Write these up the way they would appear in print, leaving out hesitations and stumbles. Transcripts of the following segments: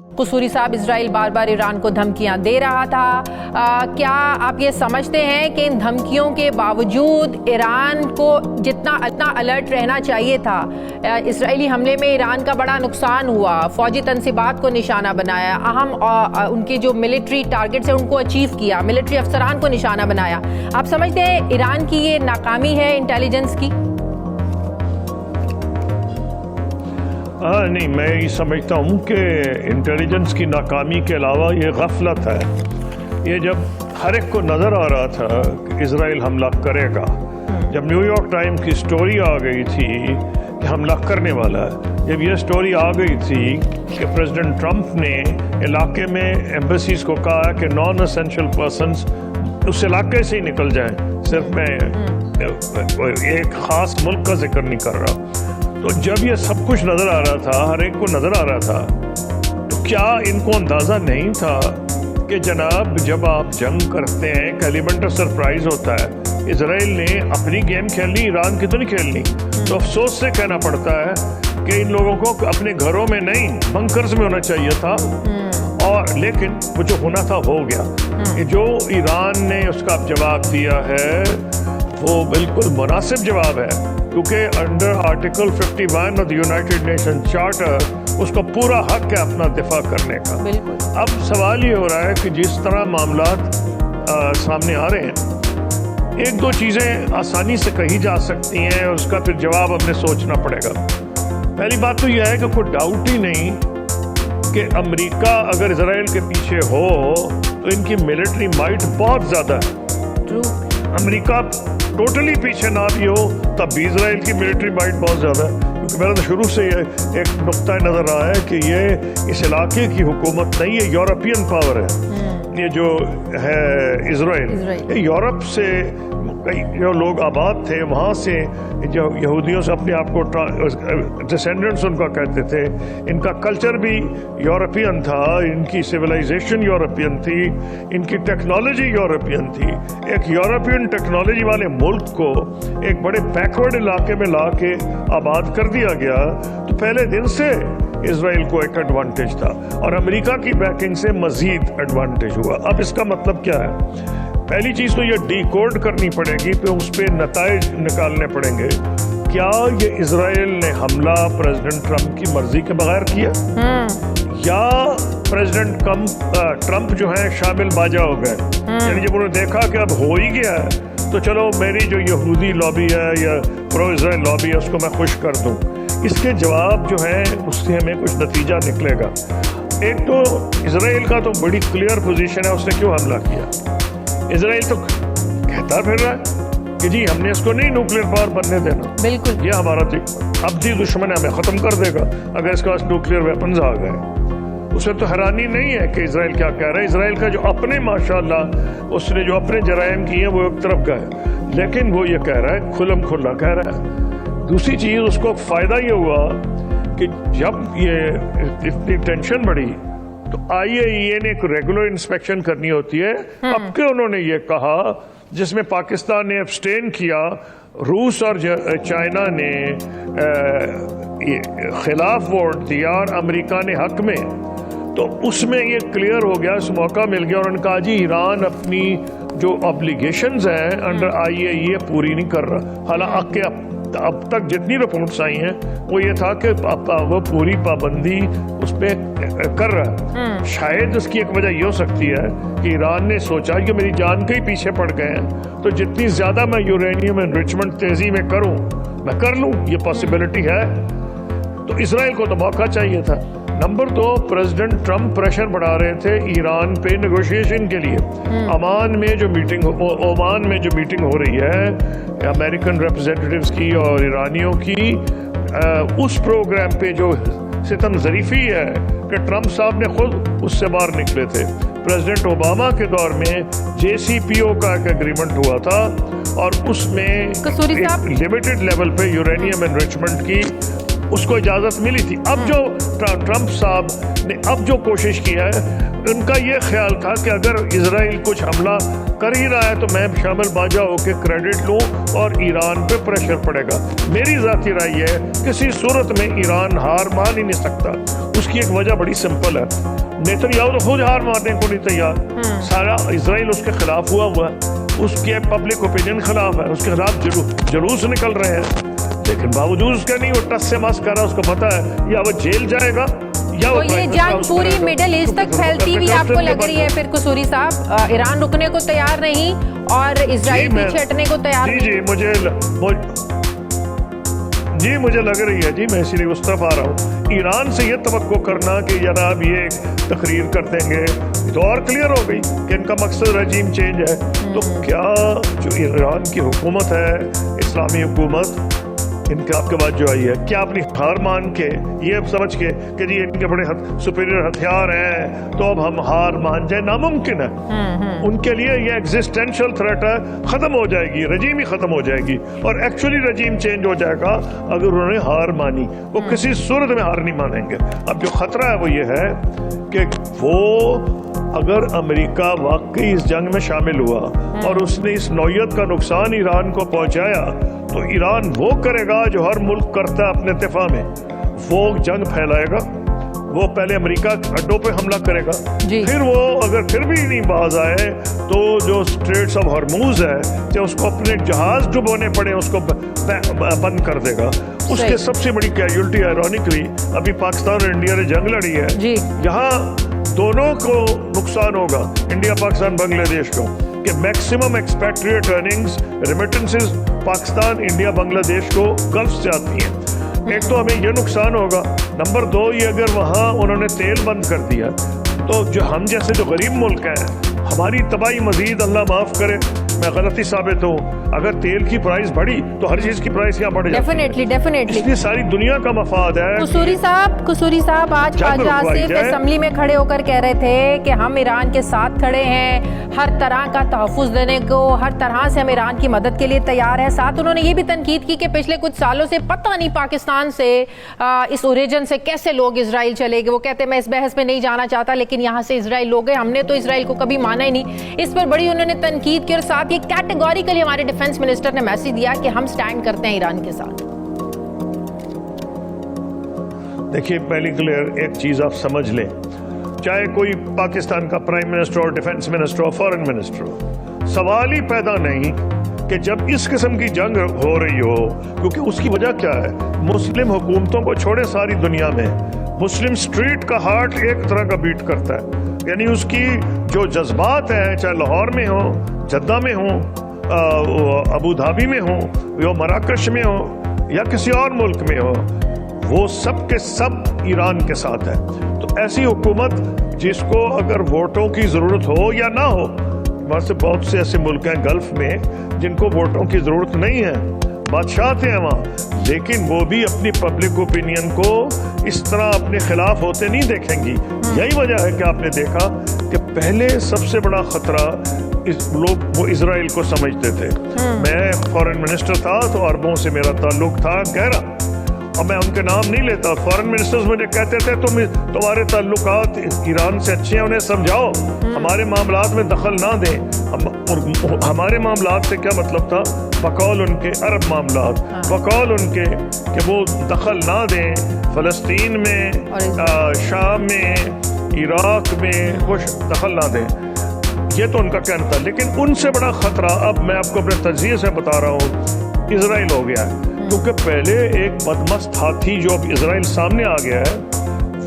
कसूरी साहब, इजराइल बार बार ईरान को धमकियां दे रहा था। क्या आप ये समझते हैं कि इन धमकियों के बावजूद ईरान को जितना अलर्ट रहना चाहिए था? इजरायली हमले में ईरान का बड़ा नुकसान हुआ, फौजी तनसीबात को निशाना बनाया, अहम उनके जो मिलिट्री टारगेट्स हैं उनको अचीव किया, मिलिट्री अफसरान को निशाना बनाया। आप समझते हैं ईरान की ये नाकामी है इंटेलिजेंस की? नहीं, मैं ये समझता हूँ कि इंटेलिजेंस की नाकामी के अलावा ये गफलत है। ये जब हर एक को नज़र आ रहा था कि इजराइल हमला करेगा, जब न्यूयॉर्क टाइम्स की स्टोरी आ गई थी कि हमला करने वाला है, जब ये स्टोरी आ गई थी कि प्रेसिडेंट ट्रंप ने इलाके में एम्बेसीज को कहा कि नॉन एसेंशियल पर्सनस उस इलाके से ही निकल जाएं, सिर्फ मैं एक ख़ास मुल्क का जिक्र नहीं कर रहा। तो जब ये सब कुछ नज़र आ रहा था, हर एक को नज़र आ रहा था, तो क्या इनको अंदाज़ा नहीं था कि जनाब जब आप जंग करते हैं एक एलिमेंट ऑफ सरप्राइज होता है। इजराइल ने अपनी गेम खेलनी, ईरान की तो नहीं खेलनी। तो अफसोस से कहना पड़ता है कि इन लोगों को अपने घरों में नहीं बंकर्स में होना चाहिए था, और लेकिन वो जो होना था हो गया। जो ईरान ने उसका जवाब दिया है वो बिल्कुल मुनासिब जवाब है, क्योंकि under article 51 of the United nation charter उसका पूरा हक है अपना दिफा करने का। अब सवाल ये हो रहा है कि जिस तरह मामलात सामने आ रहे हैं, एक दो चीज़ें आसानी से कही जा सकती हैं, उसका फिर जवाब हमें सोचना पड़ेगा। पहली बात तो यह है कि कोई डाउट ही नहीं कि अमेरिका अगर इजराइल के पीछे हो तो इनकी मिलिट्री माइट बहुत ज़्यादा है। अमेरिका टोटली पीछे ना भी हो तब भी इजराइल की मिलिट्री माइट बहुत ज़्यादा है, क्योंकि मेरा तो शुरू से ये एक नुक्ता नज़र रहा है कि ये इस इलाके की हुकूमत नहीं, ये यूरोपियन पावर है। ये जो है इजराइल, ये यूरोप से कई जो लोग आबाद थे वहाँ से, जो यहूदियों से अपने आप को डिसेंडेंट्स उनका कहते थे, इनका कल्चर भी यूरोपियन था, इनकी सिविलाइजेशन यूरोपियन थी, इनकी टेक्नोलॉजी यूरोपियन थी। एक यूरोपियन टेक्नोलॉजी वाले मुल्क को एक बड़े बैकवर्ड इलाके में ला के आबाद कर दिया गया, तो पहले दिन से इजराइल को एक एडवांटेज था, और अमेरिका की बैकिंग से मजीद एडवांटेज हुआ। अब इसका मतलब क्या है? पहली चीज़ तो ये डिकोड करनी पड़ेगी, फिर उस पर नताइज निकालने पड़ेंगे। क्या ये इजराइल ने हमला प्रेसिडेंट ट्रंप की मर्जी के बगैर किया, या प्रेसिडेंट ट्रंप जो है शामिल बाजा हो गए? यानी जब उन्होंने देखा कि अब हो ही गया है तो चलो मेरी जो यहूदी लॉबी है या प्रो इजराइल लॉबी है उसको मैं खुश कर दूं। इसके जवाब जो है उससे हमें कुछ नतीजा निकलेगा। एक तो इजराइल का तो बड़ी क्लियर पोजीशन है, उसने क्यों हमला किया। इजराइल तो कहता फिर रहा है कि जी हमने इसको नहीं न्यूक्लियर पावर बनने देना, बिल्कुल ये हमारा अब्दी दुश्मन है, हमें ख़त्म कर देगा अगर इसके पास न्यूक्लियर वेपन्स आ गए। उसे तो हैरानी नहीं है कि इजराइल क्या कह रहा है। इजराइल का जो अपने माशाल्लाह उसने जो अपने जराइम किए हैं वो एक तरफ गए, लेकिन वो ये कह रहा है, खुल्लम खुल्ला कह रहा है। दूसरी चीज़, उसको फ़ायदा ये हुआ कि जब ये इतनी टेंशन बढ़ी तो IAEA ने एक रेगुलर इंस्पेक्शन करनी होती है। अब के उन्होंने ये कहा, जिसमें पाकिस्तान ने एब्सटेन किया, रूस और चाइना ने खिलाफ वोट दिया और अमेरिका ने हक में, तो उसमें ये क्लियर हो गया, इस मौका मिल गया। और उन्होंने कहा जी ईरान अपनी जो ऑब्लिगेशंस हैं अंडर IAEA पूरी नहीं कर रहा। हालांकि अब तक जितनी रिपोर्ट्स आई हैं वो ये था कि वो पूरी पाबंदी उस पर कर रहा है। शायद उसकी एक वजह ये हो सकती है कि ईरान ने सोचा कि मेरी जान के ही पीछे पड़ गए हैं, तो जितनी ज़्यादा मैं यूरेनियम एनरिचमेंट तेज़ी में करूं मैं कर लूं, ये पॉसिबिलिटी है। तो इजराइल को तो मौका चाहिए था। नंबर 2, प्रेसिडेंट ट्रंप प्रेशर बढ़ा रहे थे ईरान पे नेगोशिएशन के लिए। ओमान में जो मीटिंग हो रही है अमेरिकन रिप्रेजेंटेटिव्स की और ईरानियों की, उस प्रोग्राम पे जो सितम ज़रीफ़ी है कि ट्रंप साहब ने खुद उससे बाहर निकले थे। प्रेसिडेंट ओबामा के दौर में JCPO का एक एग्रीमेंट हुआ था और उसमें एक लिमिटेड लेवल पे यूरेनियम एनरिचमेंट की उसको इजाज़त मिली थी। अब जो ट्रंप साहब ने अब जो कोशिश की है, उनका ये ख्याल था कि अगर इजराइल कुछ हमला कर ही रहा है तो मैं शामिल बाजा होकर क्रेडिट लूं और ईरान पे प्रेशर पड़ेगा। मेरी ज़ाती राय है किसी सूरत में ईरान हार मान ही नहीं सकता। उसकी एक वजह बड़ी सिंपल है, नेतन्याहू तो खुद हार मारने को नहीं तैयार, सारा इजराइल उसके खिलाफ हुआ है, उसके पब्लिक ओपिनियन खिलाफ है, उसके खिलाफ जुलूस निकल रहे हैं, लेकिन बावजूद उसका नहीं, वो टस से मस कर रहा, उसको पता है या वो जेल जाएगा या तो ये जंग पूरी मिडिल ईस्ट तक फैलती हुई आपको लग रही है फिर कसूरी साहब? ईरान रुकने को तैयार नहीं और इजराइल पीछे हटने को तैयार नहीं। जी मुझे लग रही है जी, मैं इसीलिए उस तरफ आ रहा हूँ। ईरान से ये तवक्को करना कि जनाब ये तकरीर कर देंगे तो और क्लियर हो गई कि इनका मकसद रजीम चेंज है। तो क्या जो ईरान की हुकूमत है, इस्लामी हुकूमत, इनकलाब के बाद जो आई है, क्या अपनी हार मान के ये समझ के कि जी इनके बड़े सुपीरियर हथियार हैं तो अब हम हार मान जाए? नामुमकिन है। उनके लिए ये एग्जिस्टेंशियल थ्रेट है, खत्म हो जाएगी, रजीम ही खत्म हो जाएगी और एक्चुअली रजीम चेंज हो जाएगा अगर उन्होंने हार मानी। वो किसी सूरत में हार नहीं मानेंगे। अब जो खतरा है वो ये है कि वो अगर अमेरिका वाकई इस जंग में शामिल हुआ और उसने इस नौयत का नुकसान ईरान को पहुंचाया तो ईरान वो करेगा जो हर मुल्क करता है अपने इत्तेफा में, वो जंग फैलाएगा। वो पहले अमेरिका अड्डों पे हमला करेगा, फिर वो अगर फिर भी नहीं बाज आए तो जो स्ट्रेट्स ऑफ हॉर्मूज है, चाहे उसको अपने जहाज डुबोने पड़े उसको बंद कर देगा। उसके सबसे बड़ी कैजुअल्टी आयरॉनिकली अभी पाकिस्तान और इंडिया ने जंग लड़ी है, यहाँ दोनों को नुकसान होगा, इंडिया पाकिस्तान बांग्लादेश को, कि maximum expatriate earnings remittances Pakistan India Bangladesh को गल्फ से आती हैं। एक तो हमें ये नुकसान होगा, नंबर 2 ये अगर वहाँ उन्होंने तेल बंद कर दिया तो जो हम जैसे जो गरीब मुल्क हैं हमारी तबाही मजीद, अल्लाह माफ करे मैं गलती साबित हूँ, अगर तेल की प्राइस बढ़ी तो हर चीज की प्राइस यहाँ बढ़ जाती है। डेफिनेटली इसलिए सारी दुनिया का मफाद है। कसूरी साहब आज ख्वाजा आसिफ असेंबली में खड़े होकर कह रहे थे कि हम ईरान के साथ खड़े हैं, हर तरह का तहफ़्फ़ुज़ देने को, हर तरह से हम ईरान की मदद के लिए तैयार है। साथ उन्होंने ये भी तनकीद की कि पिछले कुछ सालों से पता नहीं पाकिस्तान से इस ओरिजिन से कैसे लोग इसराइल चले गए। वो कहते हैं मैं इस बहस में नहीं जाना चाहता, लेकिन यहाँ से इसराइल लोग गए, हमने तो इसराइल को कभी माना ही नहीं। इस पर बड़ी उन्होंने तनकीद की और साथ ये कैटेगोरिकली हमारे डिफेंस मिनिस्टर ने मैसेज दिया कि हम स्टैंड करते हैं ईरान के साथ। देखिए पहली क्लियर एक चीज आप समझ लें, चाहे कोई पाकिस्तान का प्राइम मिनिस्टर और डिफेंस मिनिस्टर और फॉरेन मिनिस्टर हो, सवाल ही पैदा नहीं कि जब इस किस्म की जंग हो रही हो, क्योंकि उसकी वजह क्या है, मुस्लिम हुकूमतों को छोड़े सारी दुनिया में मुस्लिम स्ट्रीट का हार्ट एक तरह का बीट करता है, यानी उसकी जो जज्बात हैं, चाहे लाहौर में हो, जद्दा में हो, अबू धाबी में हो, या मराकश में हो, या किसी और मुल्क में हो, वो सब के सब ईरान के साथ है। तो ऐसी हुकूमत जिसको अगर वोटों की ज़रूरत हो या ना हो, वहाँ से बहुत से ऐसे मुल्क हैं गल्फ में जिनको वोटों की ज़रूरत नहीं है, बादशाह थे वहाँ, लेकिन वो भी अपनी पब्लिक ओपिनियन को इस तरह अपने खिलाफ होते नहीं देखेंगी। यही वजह है कि आपने देखा कि पहले सबसे बड़ा खतरा लोग वो इजराइल को समझते थे। मैं फॉरेन मिनिस्टर था तो अरबों से मेरा ताल्लुक था गहरा, और मैं उनके नाम नहीं लेता। फॉरेन मिनिस्टर्स मुझे कहते थे तुम्हारे ताल्लुकात ईरान से अच्छे हैं, उन्हें समझाओ, हमारे मामलात में दखल ना दें। हमारे मामलात से क्या मतलब था, बकौल उनके अरब मामलात, बकौल उनके कि वो दखल ना दें फ़लस्तीन में, शाम में, इराक में वो दखल ना दें, ये तो उनका कहना था। लेकिन उनसे बड़ा खतरा अब मैं आपको अपने तजिए से बता रहा हूँ, इजराइल हो गया है। क्योंकि पहले एक बदमस्त हाथी जो अब इजराइल सामने आ गया है,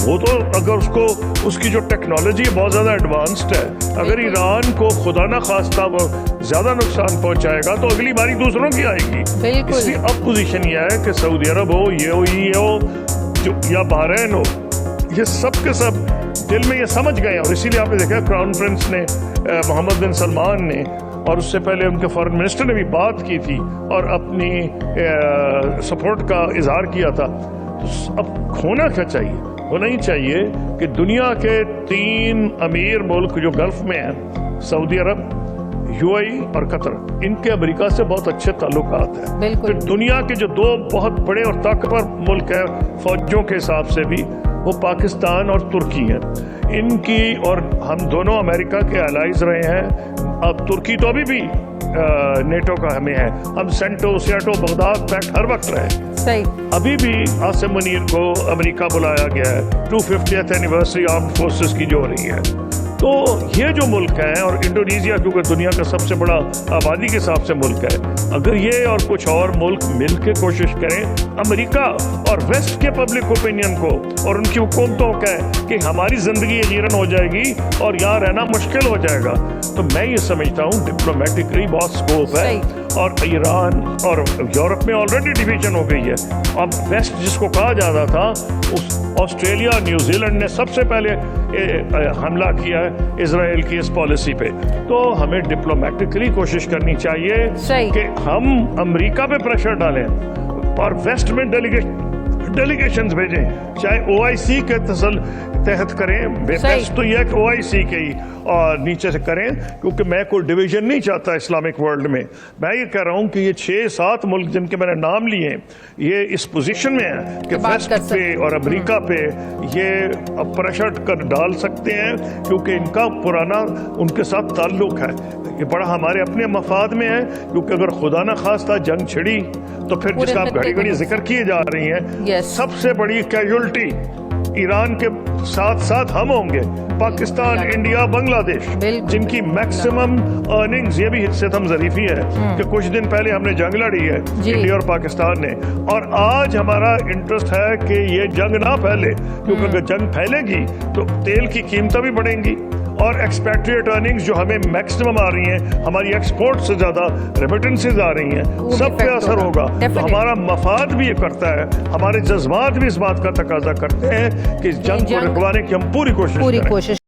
वो तो अगर उसको उसकी जो टेक्नोलॉजी बहुत ज़्यादा एडवांस्ड है, अगर ईरान को खुदा ना खास्ता वो ज़्यादा नुकसान पहुंचाएगा तो अगली बारी दूसरों की आएगी। इसलिए अब पोजीशन यह है कि सऊदी अरब हो, ये हो जो या बहरीन हो, ये सब के सब दिल में ये समझ गए। और इसीलिए आपने देखा क्राउन प्रिंस ने, मोहम्मद बिन सलमान ने, और उससे पहले उनके फॉरेन मिनिस्टर ने भी बात की थी और अपनी सपोर्ट का इजहार किया था। तो अब होना क्या चाहिए, होना ही चाहिए कि दुनिया के 3 अमीर मुल्क जो गल्फ में हैं, सऊदी अरब, यूएई और कतर, इनके अमेरिका से बहुत अच्छे ताल्लुकात हैं। फिर दुनिया के जो 2 बहुत बड़े और ताकतवर मुल्क हैं फौजों के हिसाब से भी, वो पाकिस्तान और तुर्की हैं। इनकी और हम दोनों अमेरिका के एलाइज रहे हैं। अब तुर्की तो अभी भी नेटो का हमें है, हम सेंटो सियाटो बगदाद पैक्ट हर वक्त रहे। सही। अभी भी आसिम मुनीर को अमेरिका बुलाया गया है 250th एनिवर्सरी आर्म्ड फोर्सेस की जो हो रही है। तो ये जो मुल्क है, और इंडोनेशिया क्योंकि दुनिया का सबसे बड़ा आबादी के हिसाब से मुल्क है, अगर ये और कुछ और मुल्क मिल के कोशिश करें अमेरिका और वेस्ट के पब्लिक ओपिनियन को और उनकी हुकूमतों का कि हमारी ज़िंदगी यकीनन हो जाएगी और यहाँ रहना मुश्किल हो जाएगा, तो मैं ये समझता हूँ डिप्लोमेटिकली बहुत स्कोप है। और ईरान और यूरोप में ऑलरेडी डिवीजन हो गई है। अब वेस्ट जिसको कहा जाता था, उस ऑस्ट्रेलिया न्यूजीलैंड ने सबसे पहले हमला किया है इजराइल की इस पॉलिसी पे। तो हमें डिप्लोमेटिकली कोशिश करनी चाहिए कि हम अमेरिका पे प्रेशर डालें और वेस्ट में डेलीगेशंस भेजें, चाहे OIC के तहत करें। बेस्ट तो यह है कि OIC के ही और नीचे से करें, क्योंकि मैं कोई डिवीजन नहीं चाहता इस्लामिक वर्ल्ड में। मैं ये कह रहा हूँ कि ये 6-7 मुल्क जिनके मैंने नाम लिए हैं, ये इस पोजीशन में है कि वेस्ट पे और अमेरिका पे ये प्रेशर कर डाल सकते हैं, क्योंकि इनका पुराना उनके साथ ताल्लुक है। ये बड़ा हमारे अपने मफाद में है, क्योंकि अगर खुदा न खास्ता जंग छिड़ी तो फिर जिसका आप घड़ी घड़ी जिक्र किए जा रही हैं, सबसे बड़ी कैजुअल्टी ईरान के साथ साथ हम होंगे, पाकिस्तान, इंडिया, बांग्लादेश, जिनकी मैक्सिमम अर्निंग्स, ये भी सितम ज़रीफी है कि कुछ दिन पहले हमने जंग लड़ी है इंडिया और पाकिस्तान ने, और आज हमारा इंटरेस्ट है कि ये जंग ना फैले, क्योंकि अगर जंग फैलेगी तो तेल की कीमतें भी बढ़ेंगी और एक्सपैट्रिएट अर्निंग्स जो हमें मैक्सिमम आ रही हैं, हमारी एक्सपोर्ट से ज्यादा रेमिटेंसेज आ रही हैं, सब पे असर होगा। तो हमारा मफाद भी ये करता है, हमारे जज्बात भी इस बात का तकाजा करते हैं कि जंग को रुकवाने की हम पूरी कोशिश करें।